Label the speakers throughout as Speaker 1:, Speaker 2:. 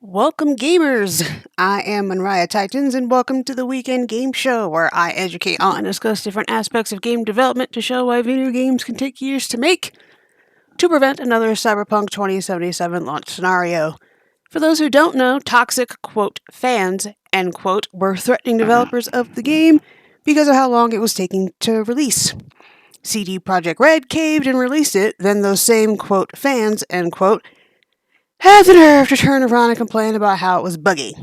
Speaker 1: Welcome, gamers! I am Mariah Titans, and welcome to the Weekend Game Show, where I educate on and discuss different aspects of game development to show why video games can take years to make to prevent another Cyberpunk 2077 launch scenario. For those who don't know, toxic, quote, fans, end quote, were threatening developers of the game because of how long it was taking to release. CD Projekt Red caved and released it, then those same, quote, fans, end quote, had the nerve to turn around and complain about how it was buggy.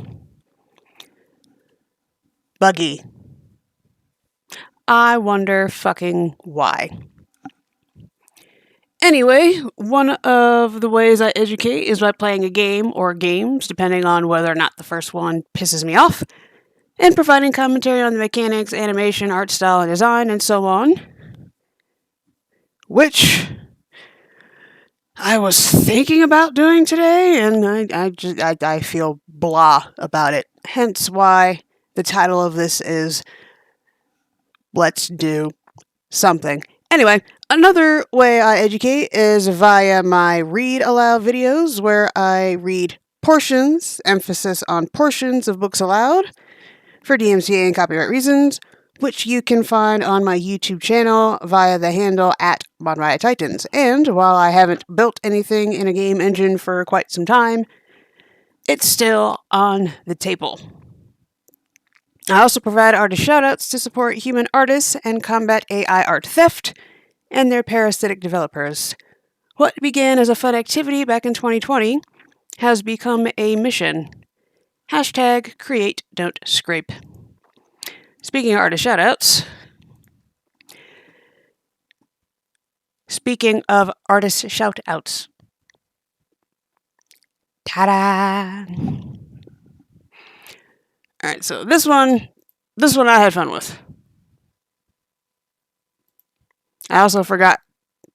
Speaker 1: Buggy. I wonder fucking why. Anyway, one of the ways I educate is by playing a game or games, depending on whether or not the first one pisses me off, and providing commentary on the mechanics, animation, art style, and design, and so on. Which I was thinking about doing today, and I feel blah about it. Hence why the title of this is Let's Do Something. Anyway, another way I educate is via my read aloud videos, where I read portions, emphasis on portions of books aloud, for DMCA and copyright reasons, which you can find on my YouTube channel via the handle at @MonRiotTitans. And while I haven't built anything in a game engine for quite some time, it's still on the table. I also provide artist shoutouts to support human artists and combat AI art theft and their parasitic developers. What began as a fun activity back in 2020 has become a mission. Hashtag create, don't scrape. Speaking of artist shoutouts, ta-da! Alright, so this one I had fun with. I also forgot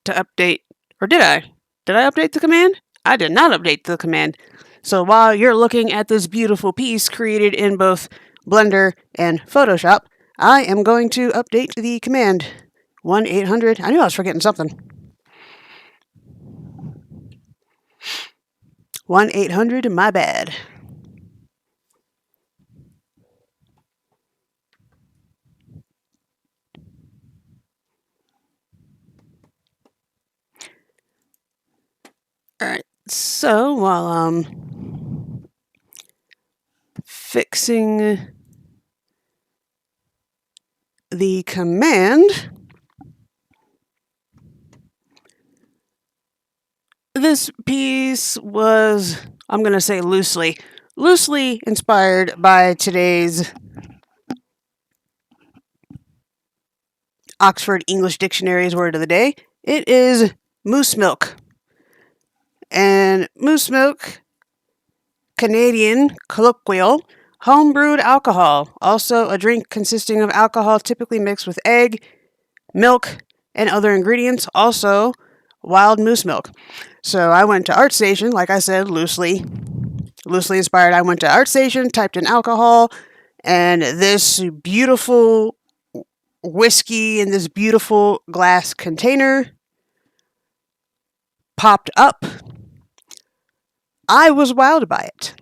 Speaker 1: to update, or did I? Did I update the command? I did not update the command. So while you're looking at this beautiful piece created in both Blender and Photoshop, I am going to update the command. 1-800, I knew I was forgetting something. 1-800, my bad. Alright, so while I'm fixing the command, this piece was, I'm going to say loosely inspired by today's Oxford English Dictionary's word of the day. It is moose milk. And moose milk, Canadian colloquial, home-brewed alcohol, also a drink consisting of alcohol typically mixed with egg, milk, and other ingredients, also wild moose milk. So I went to ArtStation, like I said, loosely inspired. I went to ArtStation, typed in alcohol, and this beautiful whiskey in this beautiful glass container popped up. I was wowed by it.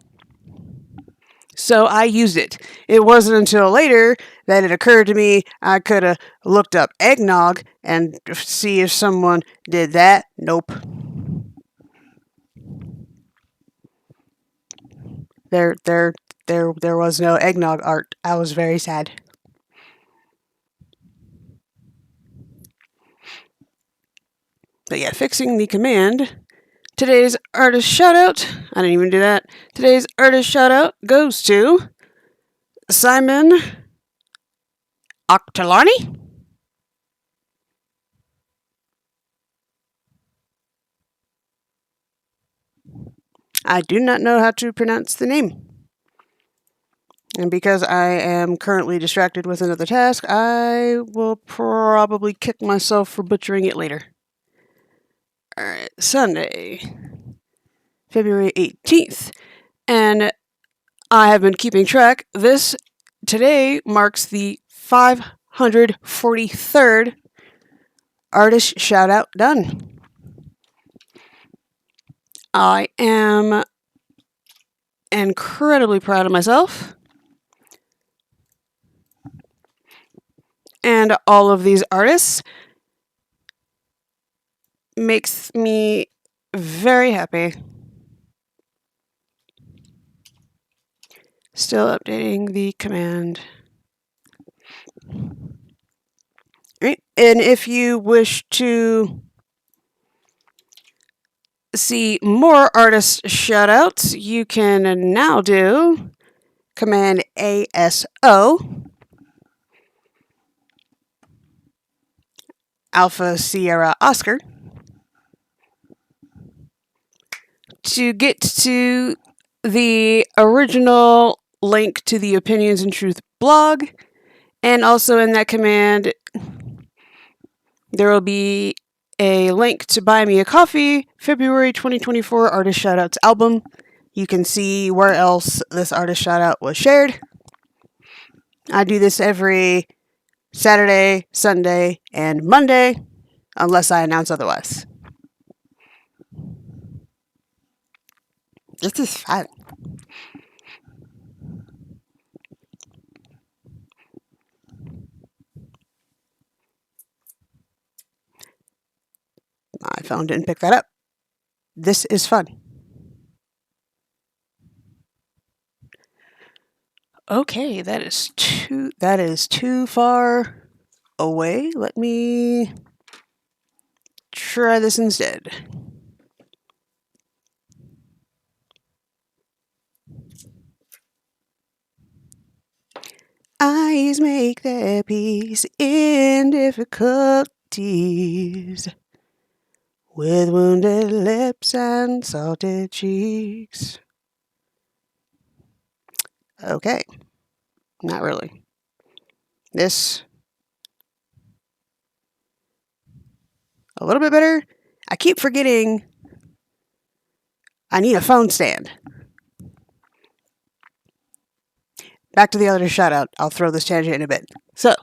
Speaker 1: So I used it. It wasn't until later that it occurred to me I could have looked up eggnog and see if someone did that. Nope. There was no eggnog art. I was very sad. But yeah, fixing the command. Today's artist shoutout, I didn't even do that. Today's artist shoutout goes to Simon Auchterlonie. I do not know how to pronounce the name. And because I am currently distracted with another task, I will probably kick myself for butchering it later. Alright, Sunday, February 18th. And I have been keeping track. Today marks the 543rd artist shout out done. I am incredibly proud of myself. And all of these artists makes me very happy. Still updating the command. Right. And if you wish to see more artist shoutouts, you can now do command ASO, Alpha Sierra Oscar, to get to the original link to the Opinions and Truth blog. And also in that command, there will be a link to Buy Me a Coffee February 2024 Artist Shoutouts album. You can see where else this artist shoutout was shared. I do this every Saturday, Sunday, and Monday, unless I announce otherwise. This is fun. My phone didn't pick that up. This is fun. Okay, that is too far away. Let me try this instead. Eyes make their peace in difficulties, with wounded lips and salted cheeks. Okay, not really. This, a little bit better. I keep forgetting I need a phone stand. Back to the other shout out. I'll throw this tangent in a bit. So,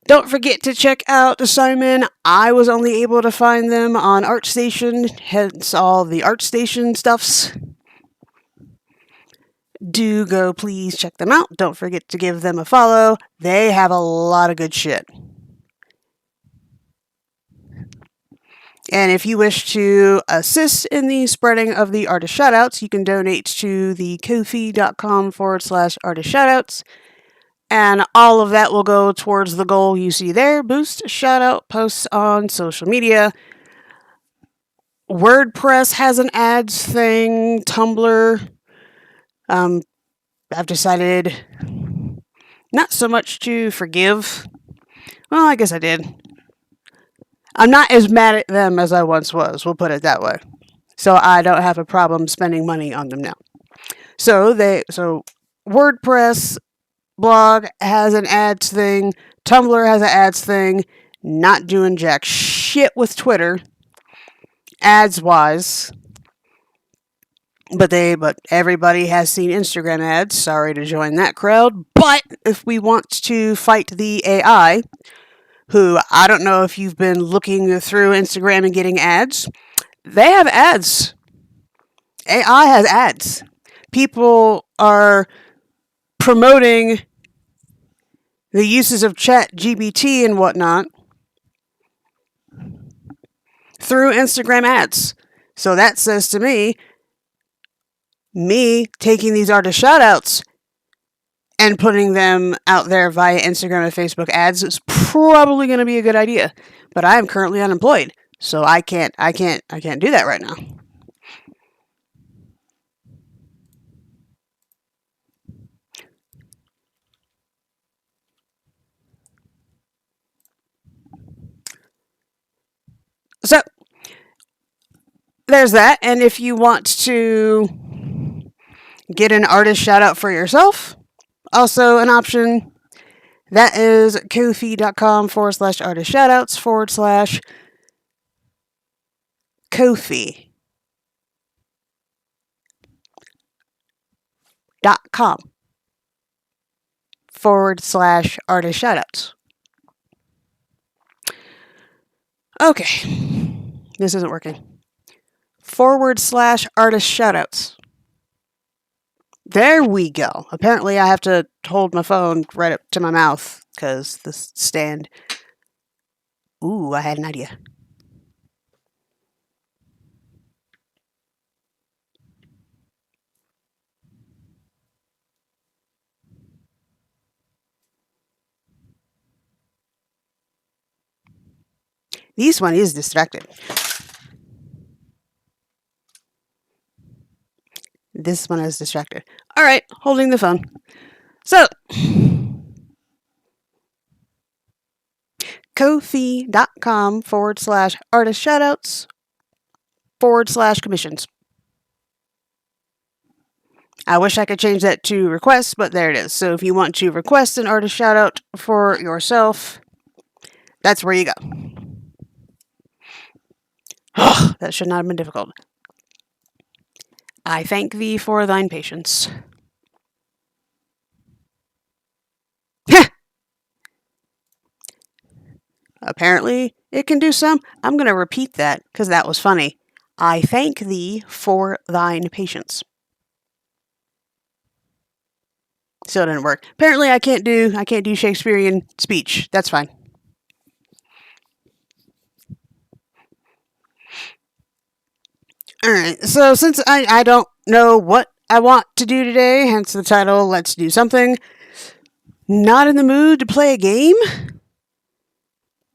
Speaker 1: don't forget to check out Simon. I was only able to find them on ArtStation, hence all the ArtStation stuffs. Do go please check them out. Don't forget to give them a follow. They have a lot of good shit. And if you wish to assist in the spreading of the artist shoutouts, you can donate to the ko-fi.com/artist shoutouts. And all of that will go towards the goal you see there. Boost shoutout posts on social media. WordPress has an ads thing. Tumblr. I've decided not so much to forgive. Well, I guess I did. I'm not as mad at them as I once was. We'll put it that way. So I don't have a problem spending money on them now. So WordPress blog has an ads thing. Tumblr has an ads thing. Not doing jack shit with Twitter, ads wise. But everybody has seen Instagram ads. Sorry to join that crowd. But if we want to fight the AI, who I don't know if you've been looking through Instagram and getting ads, they have ads. AI has ads. People are promoting the uses of ChatGPT and whatnot through Instagram ads. So that says to me taking these artist shoutouts and putting them out there via Instagram and Facebook ads is probably going to be a good idea. But I am currently unemployed, so I can't do that right now. So there's that. And if you want to get an artist shout out for yourself, also an option. That is ko-fi.com/artist shoutouts Ko-fi.com/artist shoutouts. Okay, this isn't working. /artist shoutouts. There we go. Apparently, I have to hold my phone right up to my mouth because the stand. Ooh, I had an idea. This one is distracted. This one is distracted. All right, holding the phone. So, Ko-fi.com/artist shoutouts /commissions. I wish I could change that to requests, but there it is. So if you want to request an artist shout out for yourself, that's where you go. That should not have been difficult. I thank thee for thine patience. Apparently, it can do some. I'm going to repeat that because that was funny. I thank thee for thine patience. Still didn't work. Apparently, I can't do Shakespearean speech. That's fine. Alright, so since I don't know what I want to do today, hence the title, Let's Do Something. Not in the mood to play a game.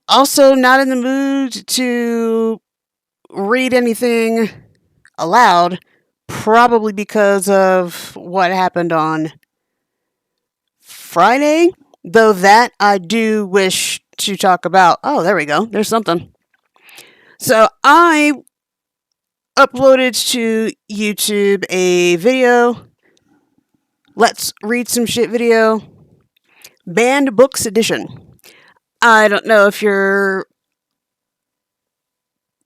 Speaker 1: Also, not in the mood to read anything aloud, probably because of what happened on Friday. Though that I do wish to talk about. Oh, there we go. There's something. So I uploaded to YouTube a video. Let's read some shit video. Banned Books Edition. I don't know if you're.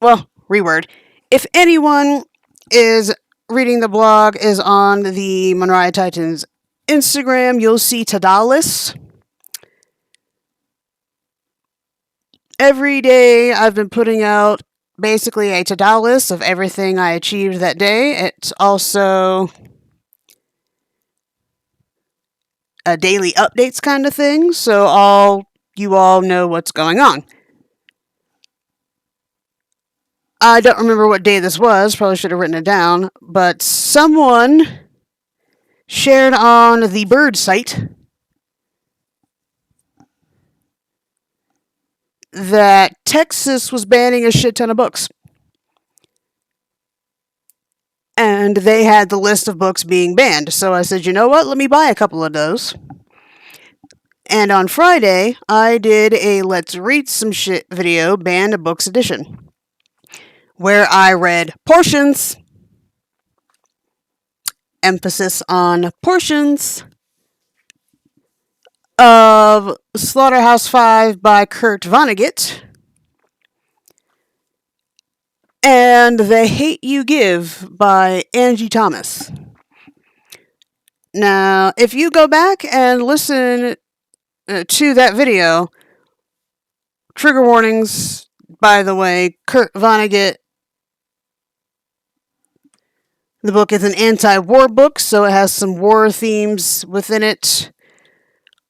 Speaker 1: Well, reword. If anyone is reading the blog is on the Monroe Titans Instagram, you'll see Tadalis. Every day I've been putting out basically a to-do list of everything I achieved that day. It's also a daily updates kind of thing, so you all know what's going on. I don't remember what day this was, probably should have written it down, but someone shared on the Bird site that Texas was banning a shit ton of books. And they had the list of books being banned. So I said, you know what? Let me buy a couple of those. And on Friday, I did a Let's Read Some Shit video, Banned Books Edition, where I read portions, emphasis on portions, of Slaughterhouse-Five by Kurt Vonnegut, and The Hate You Give by Angie Thomas. Now, if you go back and listen to that video, trigger warnings, by the way, Kurt Vonnegut, the book is an anti-war book, so it has some war themes within it.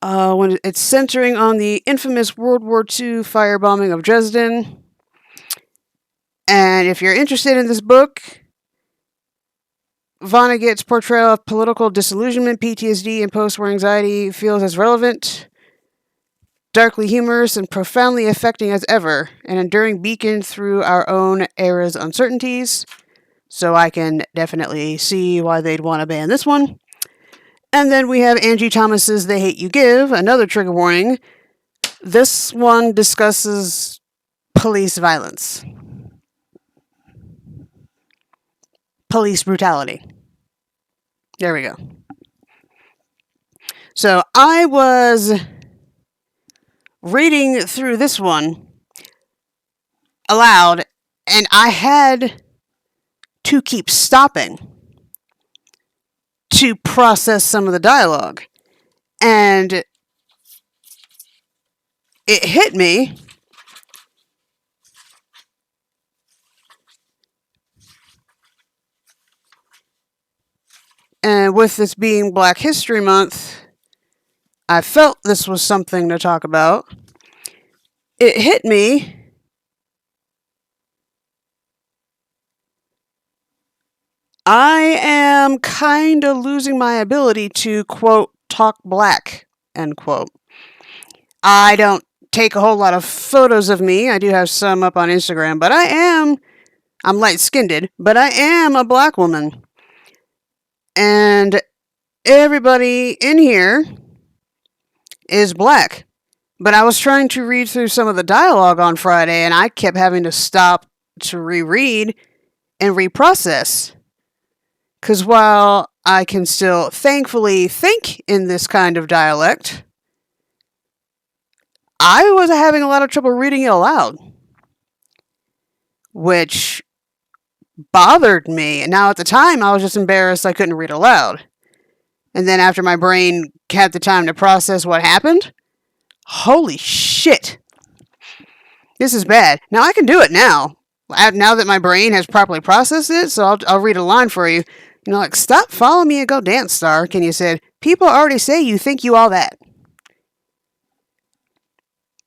Speaker 1: When it's centering on the infamous World War II firebombing of Dresden. And if you're interested in this book, Vonnegut's portrayal of political disillusionment, PTSD, and post-war anxiety feels as relevant, darkly humorous, and profoundly affecting as ever, an enduring beacon through our own era's uncertainties. So I can definitely see why they'd want to ban this one. And then we have Angie Thomas's The Hate You Give, another trigger warning. This one discusses police violence. Police brutality. There we go. So I was reading through this one aloud, and I had to keep stopping to process some of the dialogue. And it hit me And with this being Black History Month, I felt this was something to talk about. It hit me. I am kind of losing my ability to, quote, talk black, end quote. I don't take a whole lot of photos of me. I do have some up on Instagram, but I'm light skinned, but I am a black woman. And everybody in here is black. But I was trying to read through some of the dialogue on Friday, and I kept having to stop to reread and reprocess. Because while I can still thankfully think in this kind of dialect, I was having a lot of trouble reading it aloud, which bothered me. And now at the time, I was just embarrassed I couldn't read aloud. And then after my brain had the time to process what happened, holy shit. This is bad. Now I can do it now. Now that my brain has properly processed it, so I'll read a line for you. You know, like, stop following me and go dance, star. Can you said, people already say you think you all that.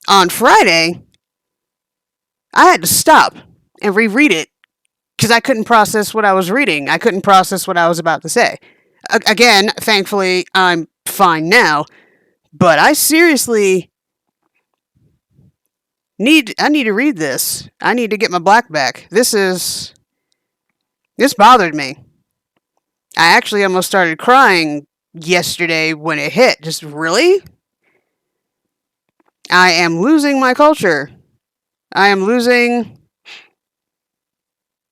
Speaker 1: On Friday, I had to stop and reread it because I couldn't process what I was reading. I couldn't process what I was about to say. Again, thankfully, I'm fine now, but I seriously I need to read this. I need to get my black back. This bothered me. I actually almost started crying yesterday when it hit. Just really? I am losing my culture. I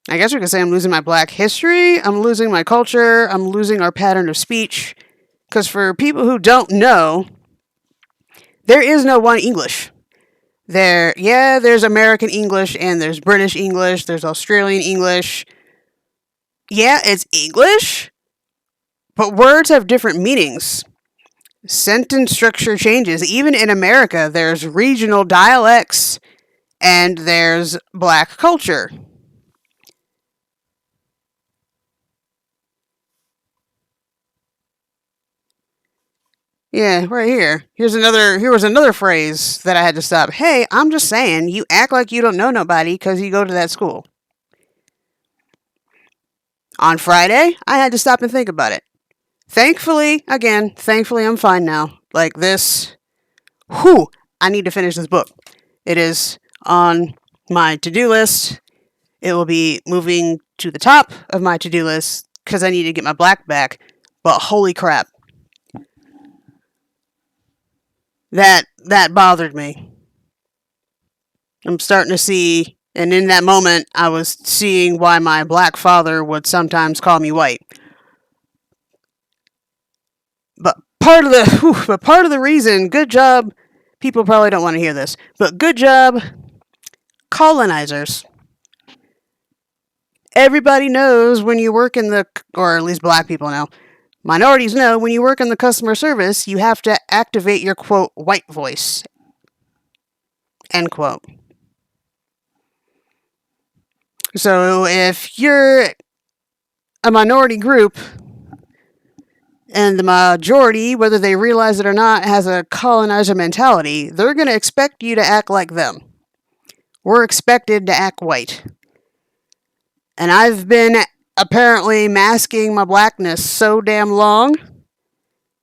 Speaker 1: guess we could say I'm losing my black history. I'm losing my culture. I'm losing our pattern of speech. Because for people who don't know, there is no one English. There's American English and there's British English. There's Australian English. Yeah, it's English, but words have different meanings. Sentence structure changes. Even in America, there's regional dialects and there's black culture. Yeah, right here. Here was another phrase that I had to stop. Hey, I'm just saying, you act like you don't know nobody because you go to that school. On Friday, I had to stop and think about it. Thankfully, I'm fine now. Like this, I need to finish this book. It is on my to-do list. It will be moving to the top of my to-do list because I need to get my black back. But holy crap. That bothered me. I'm starting to see, and in that moment, I was seeing why my black father would sometimes call me white. But part of the reason, good job, people probably don't want to hear this, but good job, colonizers. Everybody knows when you work or at least black people know, minorities know when you work in the customer service, you have to activate your, quote, white voice, end quote. So if you're a minority group and the majority, whether they realize it or not, has a colonizer mentality, they're going to expect you to act like them. We're expected to act white. And I've been apparently masking my blackness so damn long,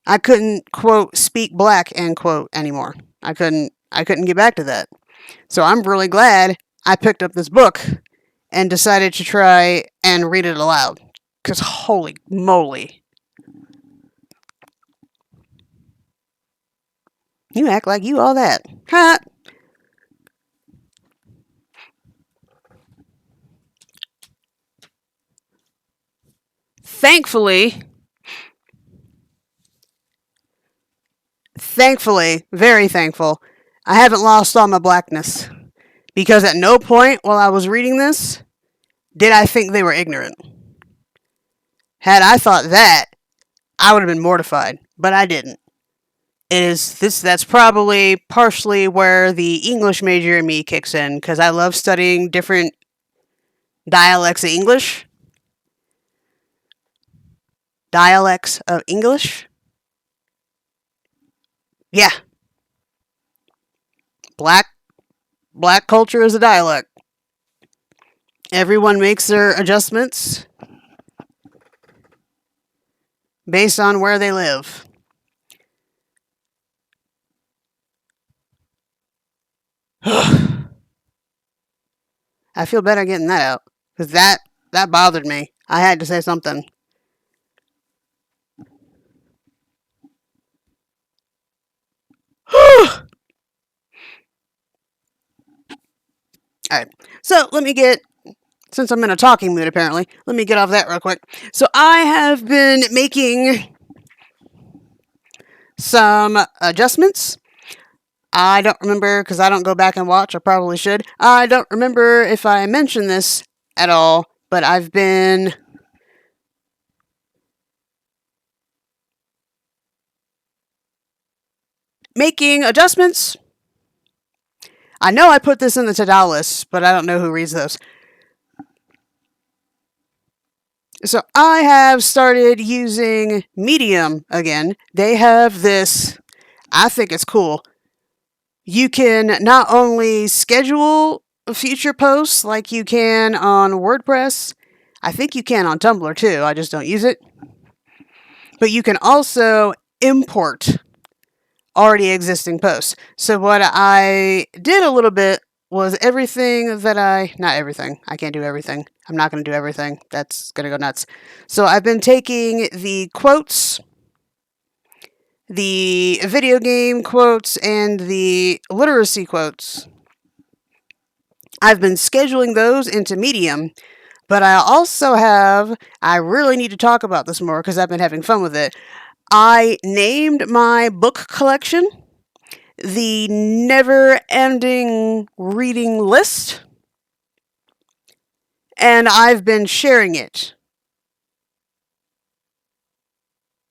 Speaker 1: I couldn't, quote, speak black, end quote, anymore. I couldn't get back to that. So I'm really glad I picked up this book and decided to try and read it aloud. Because holy moly. You act like you all that. Ha! Thankfully, very thankful, I haven't lost all my blackness. Because at no point while I was reading this did I think they were ignorant. Had I thought that, I would have been mortified, but I didn't. That's probably partially where the English major in me kicks in, because I love studying different dialects of English. dialects of English. Yeah, black black culture is a dialect. Everyone makes their adjustments based on where they live. I feel better getting that out because that bothered me. I had to say something. All right, so let me get since I'm in a talking mood apparently. Let me get off that real quick. So I have been making some adjustments. I don't remember because I don't go back and watch. I probably should. I don't remember if I mentioned this at all, but I've been making adjustments. I know I put this in the to-do list, but I don't know who reads those. So I have started using Medium again. They have this, I think it's cool. You can not only schedule future posts like you can on WordPress, I think you can on Tumblr too, I just don't use it. But you can also import already existing posts. So what I did a little bit was everything that not everything, I can't do everything. I'm not going to do everything. That's going to go nuts. So I've been taking the quotes, the video game quotes, and the literacy quotes. I've been scheduling those into Medium, but I really need to talk about this more because I've been having fun with it. I named my book collection the Never Ending Reading List, and I've been sharing it.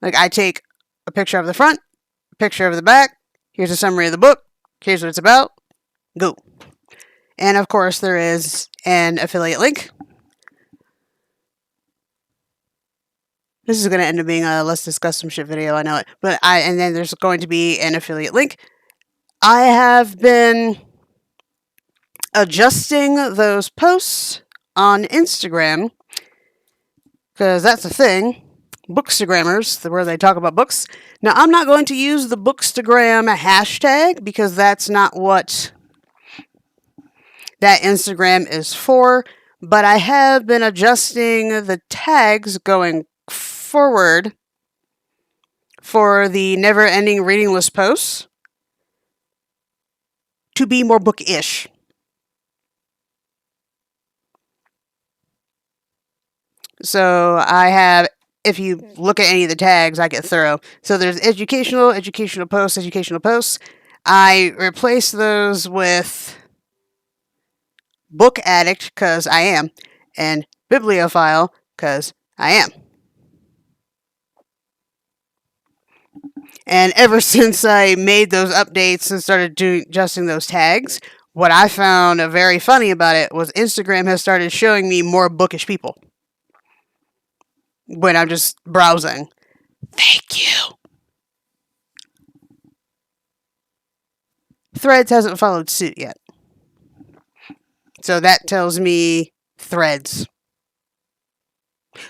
Speaker 1: Like, I take a picture of the front, a picture of the back, here's a summary of the book, here's what it's about, go. And of course, there is an affiliate link. This is going to end up being a let's discuss some shit video, I know it. And then there's going to be an affiliate link. I have been adjusting those posts on Instagram because that's a thing. Bookstagrammers, where they talk about books. Now, I'm not going to use the Bookstagram hashtag because that's not what that Instagram is for, but I have been adjusting the tags going forward for the Never Ending Reading List posts to be more bookish. So I have, if you look at any of the tags, I get thorough. So there's educational posts. I replace those with book addict, because I am, and bibliophile, because I am. And ever since I made those updates and started adjusting those tags, what I found very funny about it was Instagram has started showing me more bookish people when I'm just browsing. Thank you. Threads hasn't followed suit yet. So that tells me Threads.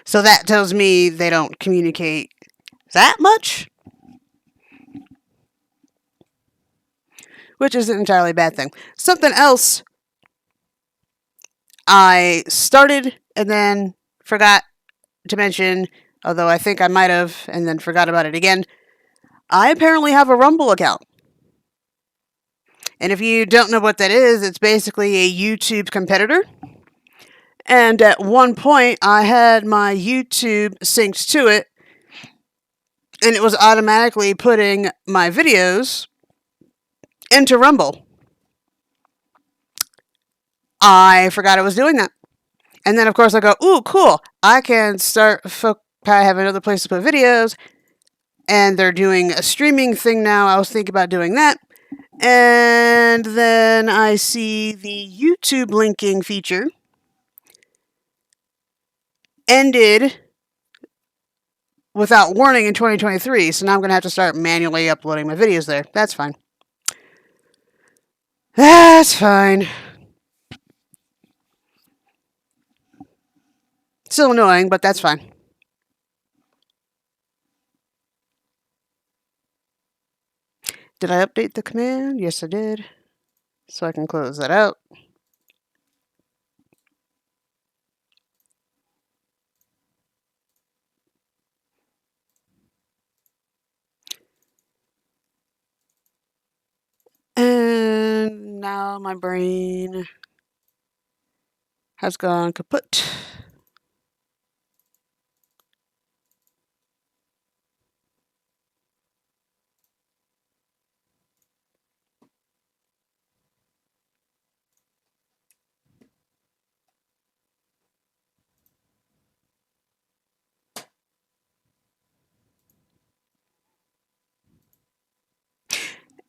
Speaker 1: So that tells me they don't communicate that much, which isn't entirely a bad thing. Something else I started and then forgot to mention, although I think I might have and then forgot about it again. I apparently have a Rumble account. And if you don't know what that is, it's basically a YouTube competitor. And at one point, I had my YouTube synced to it, and it was automatically putting my videos into Rumble. I forgot it was doing that. And then, of course, I go, ooh, cool. I can I have another place to put videos. And they're doing a streaming thing now. I was thinking about doing that. And then I see the YouTube linking feature ended without warning in 2023, so now I'm going to have to start manually uploading my videos there. That's fine. That's fine. Still annoying, but that's fine. Did I update the command? Yes, I did. So I can close that out. And now my brain has gone kaput.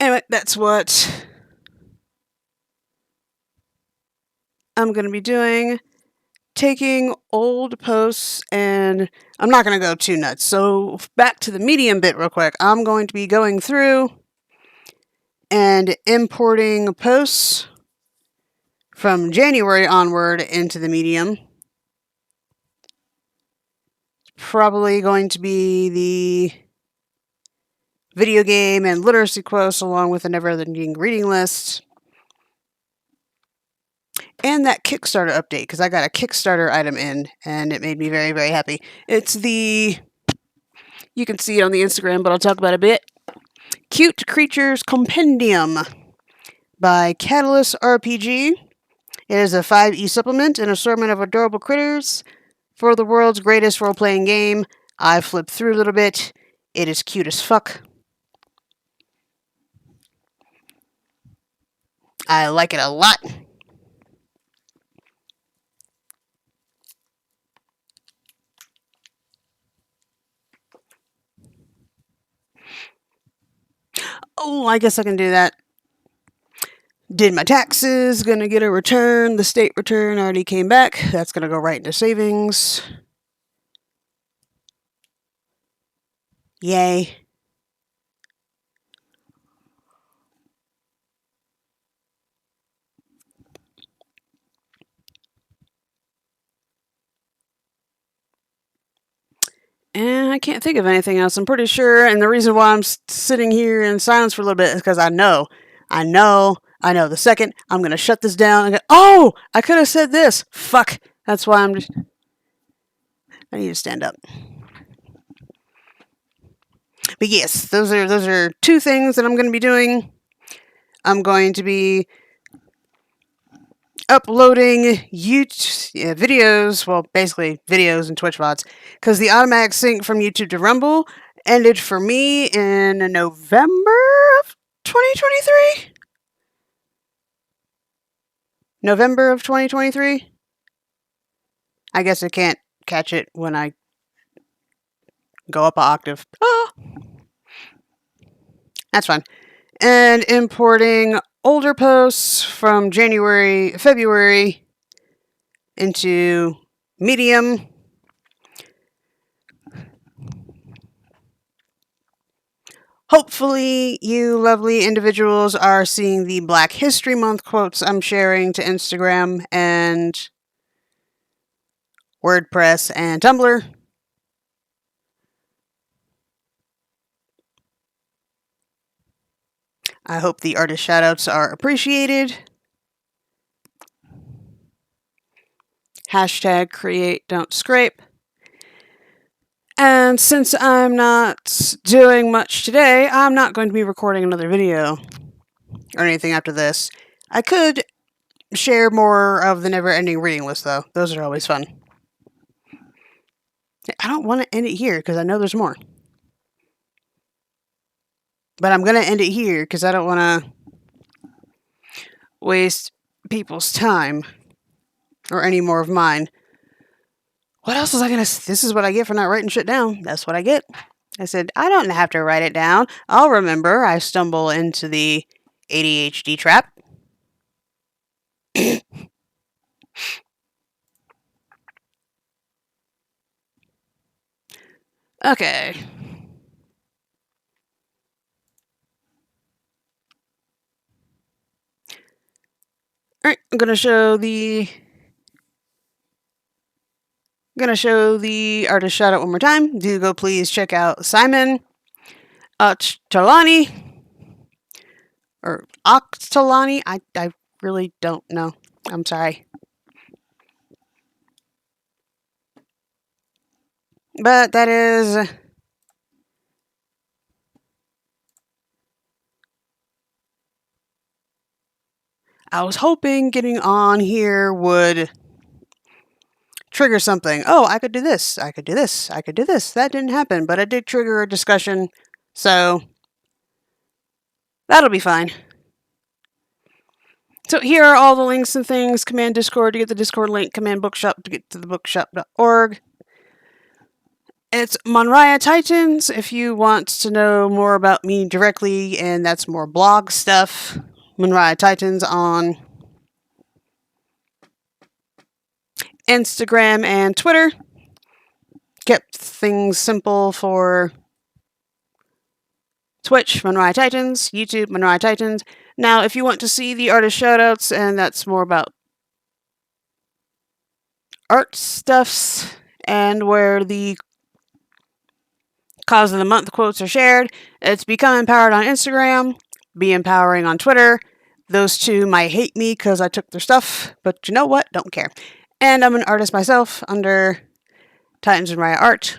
Speaker 1: Anyway, that's what I'm going to be doing. Taking old posts, and I'm not going to go too nuts. So back to the Medium bit real quick. I'm going to be going through and importing posts from January onward into the Medium. Probably going to be the video game and literacy quotes along with the never-ending reading list. And that Kickstarter update, because I got a Kickstarter item in, and it made me very, very happy. It's the, you can see it on the Instagram, but I'll talk about it a bit. Cute Creatures Compendium by Catalyst RPG. It is a 5e supplement, an assortment of adorable critters for the world's greatest role-playing game. I flipped through a little bit. It is cute as fuck. I like it a lot. Oh, I guess I can do that. Did my taxes, gonna get a return. The state return already came back. That's gonna go right into savings. Yay. And I can't think of anything else. I'm pretty sure, and the reason why I'm sitting here in silence for a little bit is because I know. The second I'm going to shut this down and go, oh, I could have said this. Fuck. That's why I need to stand up. But yes, those are two things that I'm going to be doing. I'm going to be uploading YouTube videos, well, basically videos and Twitch VODs, because the automatic sync from YouTube to Rumble ended for me in November of 2023. November of 2023. I guess I can't catch it when I go up an octave. Oh, that's fine. And importing older posts from February into Medium. Hopefully, you lovely individuals are seeing the Black History Month quotes I'm sharing to Instagram and WordPress and Tumblr. I hope the artist shoutouts are appreciated. Hashtag create, don't scrape. And since I'm not doing much today, I'm not going to be recording another video or anything after this. I could share more of the never-ending reading list, though. Those are always fun. I don't want to end it here because I know there's more. But I'm going to end it here because I don't want to waste people's time or any more of mine. What else was I going to... This is what I get for not writing shit down. That's what I get. I said, I don't have to write it down. I'll remember. I stumble into the ADHD trap. Okay. Alright, I'm gonna show the artist shout out one more time. Do go please check out Simon Auchterlonie or Auchterlonie. I really don't know. I'm sorry. But that is I was hoping getting on here would trigger something. Oh, I could do this. I could do this. I could do this. That didn't happen, but it did trigger a discussion. So that'll be fine. So here are all the links and things. Command Discord to get the Discord link. Command Bookshop to get to the bookshop.org. It's Monraya Titans if you want to know more about me directly, and that's more blog stuff. Monraya Titans on Instagram and Twitter. Kept things simple for Twitch, Monraya Titans, YouTube, Monraya Titans. Now, if you want to see the artist shoutouts, and that's more about art stuffs and where the cause of the month quotes are shared, it's Become Empowered on Instagram, Be Empowering on Twitter. Those two might hate me because I took their stuff, but you know what? Don't care. And I'm an artist myself under Titans and Raya Art.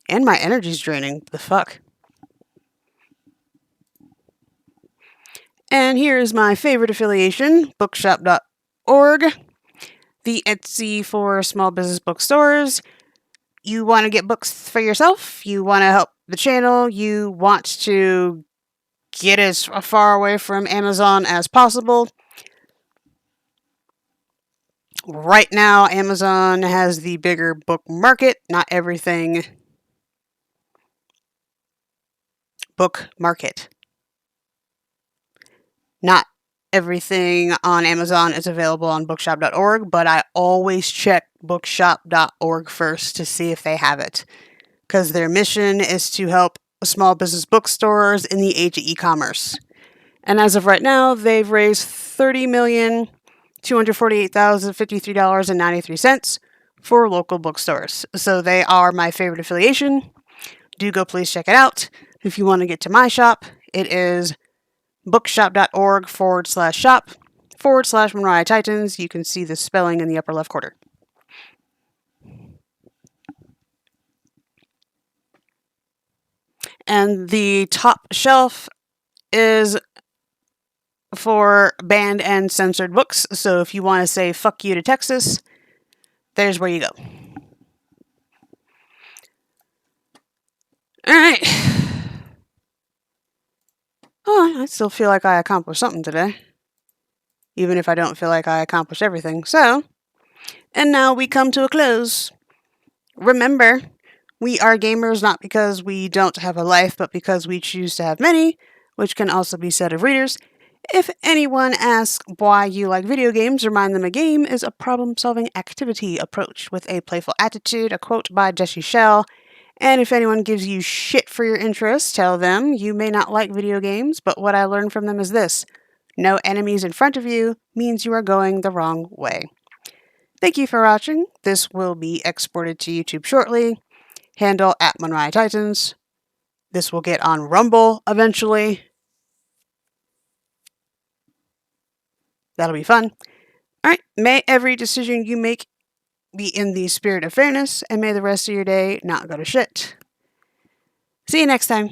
Speaker 1: And my energy's draining. The fuck? And here's my favorite affiliation, bookshop.org, the Etsy for small business bookstores. You want to get books for yourself, you want to help the channel, you want to get as far away from Amazon as possible. Right now, Amazon has the bigger book market, not everything book market. Not everything on Amazon is available on bookshop.org, but I always check bookshop.org first to see if they have it, because their mission is to help small business bookstores in the age of e-commerce. And as of right now, they've raised $30,248,053.93 for local bookstores. So they are my favorite affiliation. Do go please check it out. If you want to get to my shop, it is bookshop.org/shop/Monraya Titans. You can see the spelling in the upper left corner. And the top shelf is for banned and censored books. So if you want to say fuck you to Texas, there's where you go. Alright. Oh, I still feel like I accomplished something today. Even if I don't feel like I accomplished everything. So, and now we come to a close. Remember, we are gamers not because we don't have a life, but because we choose to have many, which can also be said of readers. If anyone asks why you like video games, remind them a game is a problem-solving activity approach with a playful attitude, a quote by Jesse Shell. And if anyone gives you shit for your interests, tell them you may not like video games, but what I learned from them is this: no enemies in front of you means you are going the wrong way. Thank you for watching. This will be exported to YouTube shortly. Handle @Monraya Titans. This will get on Rumble eventually. That'll be fun. Alright, may every decision you make be in the spirit of fairness, and may the rest of your day not go to shit. See you next time.